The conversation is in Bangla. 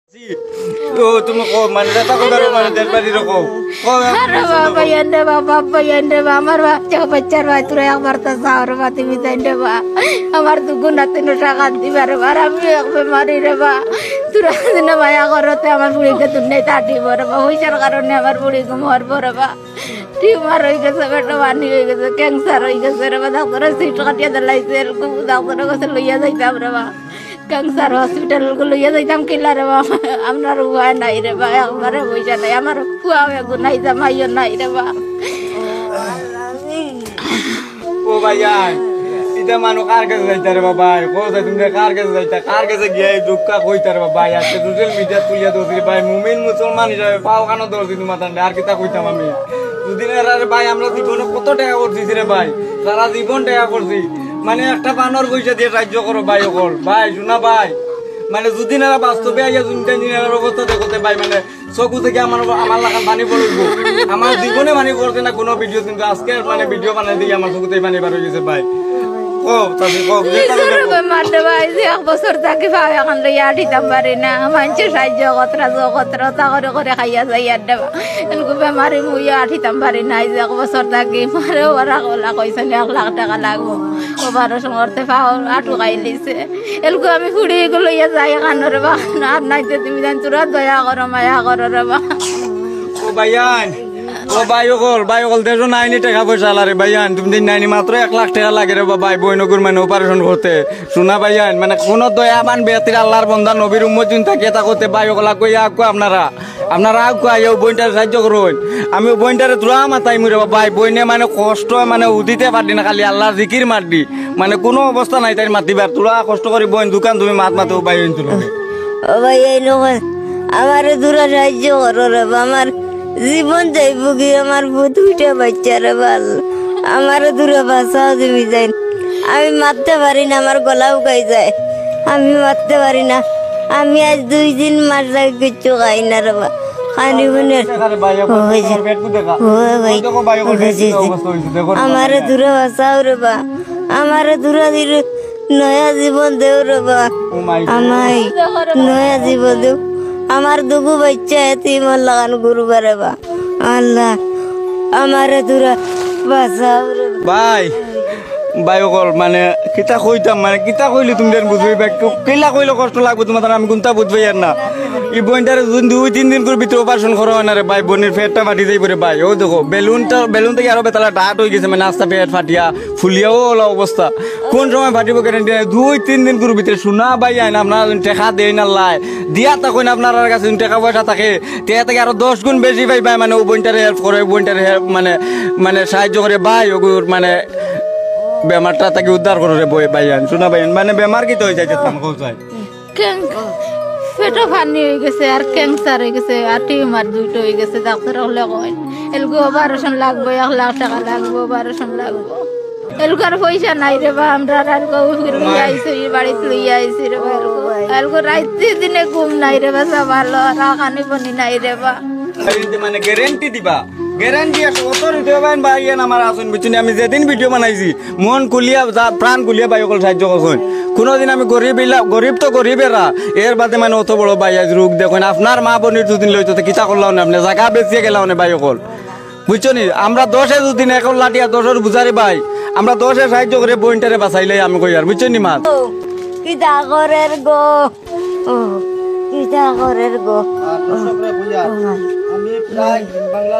তুমি মানে আমার বাচ্চার ভাই তোরা একবার তো চাওয়ার বা তুমি তাই দেবা আমার দুগুণ নাতিন টাকা দিবার আর আমি বেমারি রে বা তোরা দিনে মায়া করতে আমার বুড়িকে দুনিয়ায় তাটিব রে বা পয়সার কারণে আমার বুড়িকে মরবো রে বা টিউমার হয়ে গেছে পেটে পানি হয়ে গেছে ক্যান্সার হয়ে গেছে রে বা ডাক্তারের সিট কাটিয়ে দিলাইছে এরকম ডাক্তারের কাছে লইয়া যাইতাম রে বা ক্যান্সার হসপিটাল লইয়া যাইতাম কিলা রে বা আপনার উপায় নাই রে বা একবারে পয়সা নাই আমার খুয়া নাই জামাইও নাই রে বা ও ভাইয়া এটা মানুষ কার কাছে যাইতে রে বাবা কোথায় তুমি কার কাছে যাইতা কার কাছে গিয়ে দুঃখা কইতা রে বাবা আজকে সোশ্যাল মিডিয়া তুলিয়া দোষি ভাই মুমিন মুসলমান হিসাবে পাও কানো দোষি তোমার আর কিতা কইতাম আমি দুদিনের আরে ভাই আমরা জীবনে কত টাকা করছি রে ভাই সারা জীবন টাকা করছি মানে একটা বানর পয়সা দিয়ে সাহায্য করো ভাই অকল ভাই শোনা ভাই মানে দুদিন এরা বাস্তবে আইয়া দিনের অবস্থা দেখতে ভাই মানে চকু থেকে আমার লাগান পানি পড়ব আমার জীবনে পানি পড়ছে না কোনো ভিডিও কিন্তু আজকে মানে ভিডিও বানাই দিয়ে আমার চকুতে পানি বার হয়ে গেছে ভাই বছর থাকি ভাব এখন লইয়া আঠিতাম পারি না মানুষের সাহায্য কতরা করে খাইয়া যাই আর দেবা এরকম বেমারি মুইয়া আঠিতাম পারি না যে এক বছর থাকি মারে ওরা কলা কইছে 1 লাখ টাকা লাগবো অপারেশন করতে পাও আটু খাই লিছে এরকম আমি ফুড়ি লইয়া যাই কানরে বা আর নাইতে তুমি জান তোরা দয়া করো মায়া করো রে বা ও ভাইয়ান ও ভাই অকল দেড় নাইনি টাকা পয়সা আলারে ভাইয়ান তুমি দিন নাইনি মাত্র 1 লাখ টাকা লাগে রে ভাই বইনগুর মানে অপারেশন করতে শোনা ভাইয়ান মানে কোন দয়া মান বেতির আল্লাহর বন্ধা নবীর উম্মত চিন্তা কেতা করতে ভাই অকলা কইয়া আকু আপনারা আকু আইও বইনটারে সাহায্য করুন আমি বইনটারে তোরা মাথাই মুরে ভাই বইনে মানে কষ্ট মানে উদিতে পারদি না খালি আল্লাহর জিকির মারদি মানে কোনো অবস্থা নাই তাই মাতিবার তোরা কষ্ট করি বইন দোকান তুমি মাতো ভাই তুলো ও ভাই এই নয় আমার দূরে সাহায্য করো রে আমার জীবন যাইব কি আমার দুইটা বাচ্চারে ভাল আমার দূরে বাসাও তুমি যাই আমি মারতে পারি না আমার গলা উকাই যায় আমি মারতে পারি না আমি আজ 2 দিন মার যাই কিচ্ছু খাই না রে বা খানি বুনের আমার দূরে বাসাও রে বা আমার দূরে ধীরে নয়া জীবন দেও রে বা আমায় নয়া জীবন দেও আমার দুগু বাচ্চা এতিম লাগান গুরুবারে বা আল্লাহ আমারে দূরা বাঁচাও রে ভাই অকল মানে কিতা কইতাম মানে কিতা কইলি তুমি বুঝবি কিলা কইলে কষ্ট লাগবে তোমার আমি কোনটা বুঝবি আর না এই বইনটারে 2-3 দিন করে ভিতরে অপারেশন করা হয় না রে ভাই বোনের পেটটা ফাটি যাই পরে ভাই ও দেখো বেলুন থেকে আরো বেতালা ডাট হয়ে গেছে মানে আস্তা পেট ফাটিয়া ফুলিয়াও ওলা অবস্থা কোন সময় ফাটিব গ্যারান্টি নাই 2-3 দিন করে ভিতরে শোনা ভাই আইন আপনার টেকা দেয় না লাই দিয়া তখন আপনার কাছে টাকা পয়সা থাকে টেকা থেকে আরো 10 গুণ বেশি ভাই মানে ও বইনটারে হেল্প করে বইনটারে মানে সাহায্য করে ভাই ওগুর মানে বেমারটা তাকে উদ্ধার করে রে বই ভাইয়ান শোনা ভাইয়ান মানে বেমার কি তো হয়ে যাইছে পেটে পানি হয়ে গেছে আর ক্যান্সার হয়ে গেছে আর টিউমার দুইটা হয়ে গেছে ডাক্তার হলে কয় এলগো অপারেশন লাগবে 1 লাখ টাকা লাগবে অপারেশন লাগবে এলগার পয়সা নাই রে বা আমরা আর লইয়া আইছি বাড়িতে লইয়া আইছি রে বা এলগো রাইতে দিনে ঘুম নাই রে বা ভালো রাখানি বনি নাই রে বা মানে গ্যারান্টি দিবা গ্যারান্টি আছে অথরিটি বাইন ভাই আমার আসুন বুঝছেন আমি যেদিন ভিডিও বানাইছি মন কুলিয়া প্রাণ কুলিয়া ভাই অকল সাহায্য করছেন কোনোদিন আমি গরিব তো গরিবেরা এর বাদে মানে অত বড় ভাই আজ রোগ দেখুন আপনার মা বোনের দুদিন লইতো কিতা করলাম না আপনি জায়গা বেঁচিয়ে গেলাম না ভাই অকল বুঝছো নি আমরা 10 দুদিন এখন লাঠিয়া 10 বুঝারি ভাই আমরা 10 সাহায্য করে বইনটারে বাঁচাইলে আমি কই আর বুঝছো নি মা কিতা করের গো কিতা করের গো আমি প্রায় বাংলা